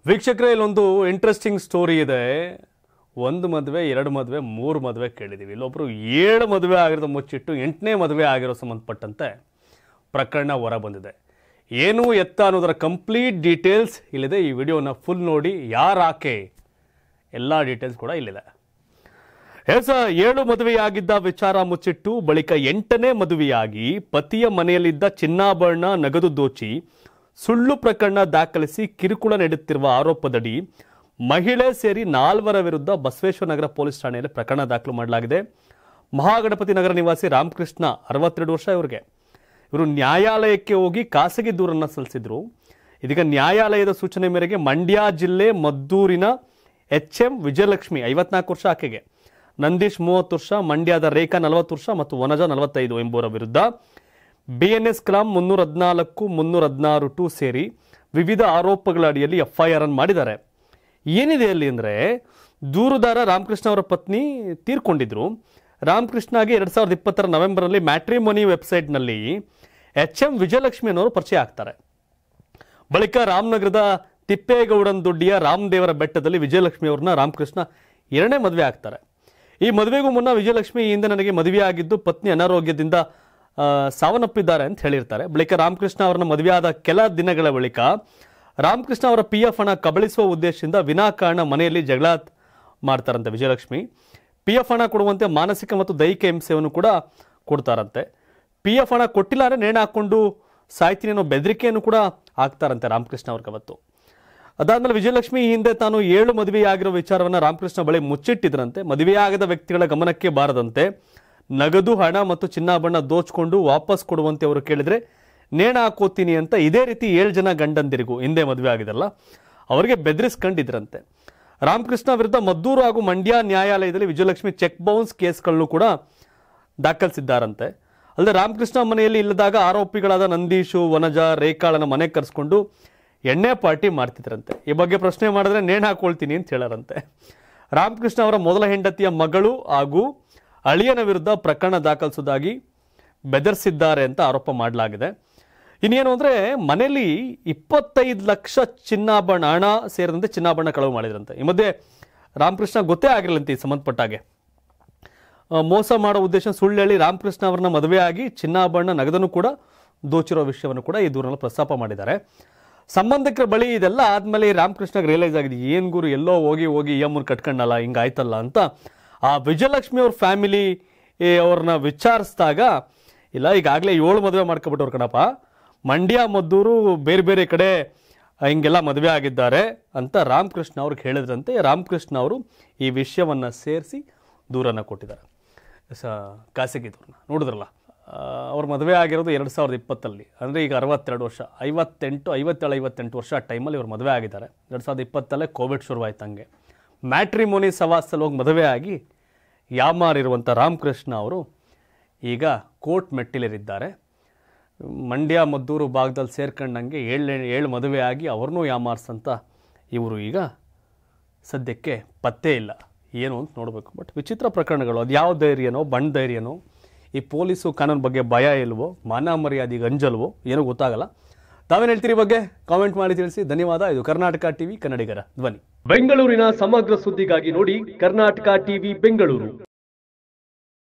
ವೀಕ್ಷಕರೇ ಇಲ್ಲೊಂದು interesting story ಇದೆ. ಒಂದು ಮದುವೆ, ಎರಡು ಮದುವೆ, ಮೂರು ಮದುವೆ ಕೇಳಿದ್ದೀವಿ. ಇಲ್ಲೊಬ್ರು 7 ಮದುವೆ ಆಗಿರೋದು ಮುಚ್ಚಿಟ್ಟು 8ನೇ ಮದುವೆ ಆಗಿರೋ ಸಂಬಂಧಪಟ್ಟಂತೆ ಪ್ರಕರಣ ಹೊರ ಬಂದಿದೆ. ಏನು ಎತ್ತ ಅನ್ನೋದರ ಕಂಪ್ಲೀಟ್ ಡೀಟೇಲ್ಸ್ ಇಲ್ಲಿದೆ. ಈ ವಿಡಿಯೋನ ಫುಲ್ ನೋಡಿ. ಯಾರಾಕೆ ಎಲ್ಲ ಡೀಟೇಲ್ಸ್ ಕೂಡ ಇಲ್ಲಿದೆ. 7 ಮದುವೆಯಾಗಿದ್ದ ವಿಚಾರ ಮುಚ್ಚಿಟ್ಟು ಬಳಿಕ 8ನೇ ಮದುವೆಯಾಗಿ ಪತಿಯ ಮನೆಯಲ್ಲಿದ್ದ ಚಿನ್ನಾಭರಣ ನಗದು ದೋಚಿ ಸುಳ್ಳು ಪ್ರಕರಣ ದಾಖಲಿಸಿ ಕಿರುಕುಳ ನೀಡುತ್ತಿರುವ ಆರೋಪದಡಿ ಮಹಿಳೆ ಸೇರಿ 4 ವಿರುದ್ಧ ಬಸವೇಶ್ವರ ನಗರ ಪೊಲೀಸ್ ಠಾಣೆಯಲ್ಲಿ ಪ್ರಕರಣ ದಾಖಲು ಮಾಡಲಾಗಿದೆ. ಮಹಾಗಣಪತಿ ನಗರ ನಿವಾಸಿ ರಾಮಕೃಷ್ಣ 62 ವರ್ಷ. ಇವರು ನ್ಯಾಯಾಲಯಕ್ಕೆ ಹೋಗಿ ಖಾಸಗಿ ದೂರನ್ನು ಸಲ್ಲಿಸಿದ್ರು. ಇದೀಗ ನ್ಯಾಯಾಲಯದ ಸೂಚನೆ ಮೇರೆಗೆ ಮಂಡ್ಯ ಜಿಲ್ಲೆ ಮದ್ದೂರಿನ HM ವಿಜಯಲಕ್ಷ್ಮಿ 54 ವರ್ಷ ಆಕೆಗೆ, ನಂದೀಶ್ 30 ವರ್ಷ, ಮಂಡ್ಯದ ರೇಖಾ 40 ವರ್ಷ ಮತ್ತು ವನಜಾ 45 ಎಂಬುವರ ವಿರುದ್ಧ BNS ಕ್ರಮ 314, 316 ಸೇರಿ ವಿವಿಧ ಆರೋಪಗಳ ಅಡಿಯಲ್ಲಿ FIR ಅನ್ನು ಮಾಡಿದ್ದಾರೆ. ಏನಿದೆ ಅಲ್ಲಿ ಅಂದರೆ, ದೂರುದಾರ ರಾಮಕೃಷ್ಣ ಅವರ ಪತ್ನಿ ತೀರ್ಕೊಂಡಿದ್ರು. ರಾಮಕೃಷ್ಣಗೆ 2020 ನವೆಂಬರ್ನಲ್ಲಿ ಮ್ಯಾಟ್ರಿಮೋನಿ ವೆಬ್ಸೈಟ್ನಲ್ಲಿ HM ವಿಜಯಲಕ್ಷ್ಮಿ ಅನ್ನೋರು ಪರಿಚಯ ಆಗ್ತಾರೆ. ಬಳಿಕ ರಾಮನಗರದ ತಿಪ್ಪೇಗೌಡನ ದೊಡ್ಡಿಯ ರಾಮದೇವರ ಬೆಟ್ಟದಲ್ಲಿ ವಿಜಯಲಕ್ಷ್ಮಿ ಅವ್ರನ್ನ ರಾಮಕೃಷ್ಣ 2ನೇ ಮದುವೆ ಆಗ್ತಾರೆ. ಈ ಮದುವೆಗೂ ಮುನ್ನ ವಿಜಯಲಕ್ಷ್ಮಿ ಹಿಂದೆ ನನಗೆ ಮದುವೆ ಆಗಿದ್ದು ಪತ್ನಿ ಅನಾರೋಗ್ಯದಿಂದ ಸಾವನ್ನಪ್ಪಿದ್ದಾರೆ ಅಂತ ಹೇಳಿರ್ತಾರೆ. ಬಳಿಕ ರಾಮಕೃಷ್ಣ ಅವರನ್ನ ಮದುವೆ ಆದ ಕೆಲ ದಿನಗಳ ಬಳಿಕ ರಾಮಕೃಷ್ಣ ಅವರ PF ಹಣ ಕಬಳಿಸುವ ಉದ್ದೇಶದಿಂದ ವಿನಾಕಾರಣ ಮನೆಯಲ್ಲಿ ಜಗಳ ಮಾಡ್ತಾರಂತೆ ವಿಜಯಲಕ್ಷ್ಮಿ. PF ಹಣ ಕೊಡುವಂತೆ ಮಾನಸಿಕ ಮತ್ತು ದೈಹಿಕ ಹಿಂಸೆಯನ್ನು ಕೂಡ ಕೊಡ್ತಾರಂತೆ. PF ಹಣ ಕೊಟ್ಟಿಲ್ಲ ಅಂದರೆ ನೇಣು ಹಾಕೊಂಡು ಸಾಯ್ತೀನಿ ಅನ್ನೋ ಬೆದರಿಕೆಯನ್ನು ಕೂಡ ಹಾಕ್ತಾರಂತೆ ರಾಮಕೃಷ್ಣ ಅವ್ರಿಗೆ ಅವತ್ತು. ಅದಾದ್ಮೇಲೆ ವಿಜಯಲಕ್ಷ್ಮಿ ಹಿಂದೆ ತಾನು 7 ಮದುವೆಯಾಗಿರೋ ವಿಚಾರವನ್ನು ರಾಮಕೃಷ್ಣ ಬಳಿ ಮುಚ್ಚಿಟ್ಟಿದ್ರಂತೆ. ಮದುವೆಯಾಗದ ವ್ಯಕ್ತಿಗಳ ಗಮನಕ್ಕೆ ಬಾರದಂತೆ ನಗದು, ಹಣ ಮತ್ತು ಚಿನ್ನಾಭರಣ ದೋಚ್ಕೊಂಡು ವಾಪಸ್ ಕೊಡುವಂತೆ ಅವರು ಕೇಳಿದ್ರೆ ನೇಣ ಹಾಕೋತೀನಿ ಅಂತ ಇದೇ ರೀತಿ 7 ಜನ ಗಂಡಂದಿರಿಗೂ ಹಿಂದೆ ಮದುವೆ ಆಗಿದಲ್ಲ ಅವರಿಗೆ ಬೆದರಿಸ್ಕೊಂಡಿದ್ರಂತೆ. ರಾಮಕೃಷ್ಣ ವಿರುದ್ಧ ಮದ್ದೂರು ಹಾಗೂ ಮಂಡ್ಯ ನ್ಯಾಯಾಲಯದಲ್ಲಿ ವಿಜಯಲಕ್ಷ್ಮಿ ಚೆಕ್ ಬೌನ್ಸ್ ಕೇಸ್ಗಳನ್ನು ಕೂಡ ದಾಖಲಿಸಿದ್ದಾರಂತೆ. ಅಲ್ಲದೆ ರಾಮಕೃಷ್ಣ ಮನೆಯಲ್ಲಿ ಇಲ್ಲದಾಗ ಆರೋಪಿಗಳಾದ ನಂದೀಶು, ವನಜಾ, ರೇಖಾಳನ ಮನೆಗೆ ಕರೆಸ್ಕೊಂಡು ಎಣ್ಣೆ ಪಾರ್ಟಿ ಮಾಡ್ತಿದ್ರಂತೆ. ಈ ಬಗ್ಗೆ ಪ್ರಶ್ನೆ ಮಾಡಿದ್ರೆ ನೇಣು ಹಾಕೊಳ್ತೀನಿ ಅಂತ ಹೇಳಾರಂತೆ. ರಾಮಕೃಷ್ಣ ಅವರ ಮೊದಲ ಹೆಂಡತಿಯ ಮಗಳು ಹಾಗೂ ಅಳಿಯನ ವಿರುದ್ಧ ಪ್ರಕರಣ ದಾಖಲಿಸುವುದಾಗಿ ಬೆದರಿಸಿದ್ದಾರೆ ಅಂತ ಆರೋಪ ಮಾಡಲಾಗಿದೆ. ಇನ್ನೇನು ಅಂದರೆ, ಮನೆಯಲ್ಲಿ 25 ಲಕ್ಷ ಚಿನ್ನಾಭರಣ, ಹಣ ಸೇರಿದಂತೆ ಚಿನ್ನಾಭರಣ ಕಳವು ಮಾಡಿದ್ರಂತೆ. ಈ ಮಧ್ಯೆ ರಾಮಕೃಷ್ಣ ಗೊತ್ತೇ ಆಗಿರಲಂತೆ ಈ ಸಂಬಂಧಪಟ್ಟಾಗೆ. ಮೋಸ ಮಾಡೋ ಉದ್ದೇಶ ಸುಳ್ಳು ಹೇಳಿ ರಾಮಕೃಷ್ಣ ಅವರನ್ನ ಮದುವೆಯಾಗಿ ಚಿನ್ನಾಭರಣ ನಗದನ್ನು ಕೂಡ ದೋಚಿರೋ ವಿಷಯವನ್ನು ಕೂಡ ಈ ದೂರನ್ನು ಪ್ರಸ್ತಾಪ ಮಾಡಿದ್ದಾರೆ. ಸಂಬಂಧಿಕರ ಬಳಿ ಇದೆಲ್ಲ ಆದಮೇಲೆ ರಾಮಕೃಷ್ಣಗೆ ರಿಯಲೈಸ್ ಆಗಿದೆ, ಏನು ಗುರು ಎಲ್ಲೋ ಹೋಗಿ EM ಕಟ್ಕೊಂಡಲ್ಲ, ಹಿಂಗಾಯ್ತಲ್ಲ ಅಂತ ಆ ವಿಜಯಲಕ್ಷ್ಮಿ ಅವ್ರ ಫ್ಯಾಮಿಲಿ ಅವ್ರನ್ನ ವಿಚಾರಿಸಿದಾಗ, ಇಲ್ಲ ಈಗಾಗಲೇ 7 ಮದುವೆ ಮಾಡ್ಕೊಬಿಟ್ಟವ್ರು ಕಣಪ್ಪ, ಮಂಡ್ಯ ಮದ್ದೂರು ಬೇರೆ ಬೇರೆ ಕಡೆ ಹಿಂಗೆಲ್ಲ ಮದುವೆ ಆಗಿದ್ದಾರೆ ಅಂತ ರಾಮಕೃಷ್ಣ ಅವ್ರಿಗೆ ಹೇಳಿದ್ರಂತೆ. ರಾಮಕೃಷ್ಣ ಅವರು ಈ ವಿಷಯವನ್ನು ಸೇರಿಸಿ ದೂರನ್ನು ಕೊಟ್ಟಿದ್ದಾರೆ, ಖಾಸಗಿ ದೂರನ್ನ. ನೋಡಿದ್ರಲ್ಲ, ಅವ್ರ ಮದುವೆ ಆಗಿರೋದು 2020 ಅಂದರೆ ಈಗ 62 ವರ್ಷ, 57-58 ವರ್ಷ ಆ ಟೈಮಲ್ಲಿ ಇವ್ರು ಮದುವೆ ಆಗಿದ್ದಾರೆ. 2020 ಕೋವಿಡ್ ಶುರುವಾಯ್ತು. ಹಂಗೆ ಮ್ಯಾಟ್ರಿಮೋನಿ ಸವಾಸಲ್ಲಿ ಹೋಗಿ ಮದುವೆ ಆಗಿ ಯಾಮಾರಿರುವಂಥ ರಾಮಕೃಷ್ಣ ಅವರು ಈಗ ಕೋರ್ಟ್ ಮೆಟ್ಟಿಲೇರಿದ್ದಾರೆ. ಮಂಡ್ಯ ಮದ್ದೂರು ಭಾಗದಲ್ಲಿ ಸೇರ್ಕೊಂಡಂಗೆ 7 ಮದುವೆ ಆಗಿ ಅವ್ರನ್ನೂ ಯಾಮಾರ್ಸಂತ ಇವರು ಈಗ ಸದ್ಯಕ್ಕೆ ಪತ್ತೆ ಇಲ್ಲ. ಏನು ಅಂತ ನೋಡಬೇಕು. ಬಟ್ ವಿಚಿತ್ರ ಪ್ರಕರಣಗಳು. ಅದು ಯಾವ ಧೈರ್ಯನೋ, ಬಣ್ಣ ಧೈರ್ಯನೋ, ಈ ಪೊಲೀಸು ಕಾನೂನು ಬಗ್ಗೆ ಭಯ ಇಲ್ವೋ, ಮಾನ ಮರ್ಯಾದೆಗೆ ಅಂಜಲ್ವೋ ಏನೂ ಗೊತ್ತಾಗಲ್ಲ. ತಾವೇನು ಹೇಳ್ತೀರಿ ಬಗ್ಗೆ ಕಾಮೆಂಟ್ ಮಾಡಿ ತಿಳಿಸಿ. ಧನ್ಯವಾದ. ಇದು ಕರ್ನಾಟಕ ಟಿವಿ, ಕನ್ನಡಿಗರ ಧ್ವನಿ. ಬೆಂಗಳೂರಿನ ಸಮಗ್ರ ಸುದ್ದಿಗಾಗಿ ನೋಡಿ ಕರ್ನಾಟಕ ಟಿವಿ ಬೆಂಗಳೂರು.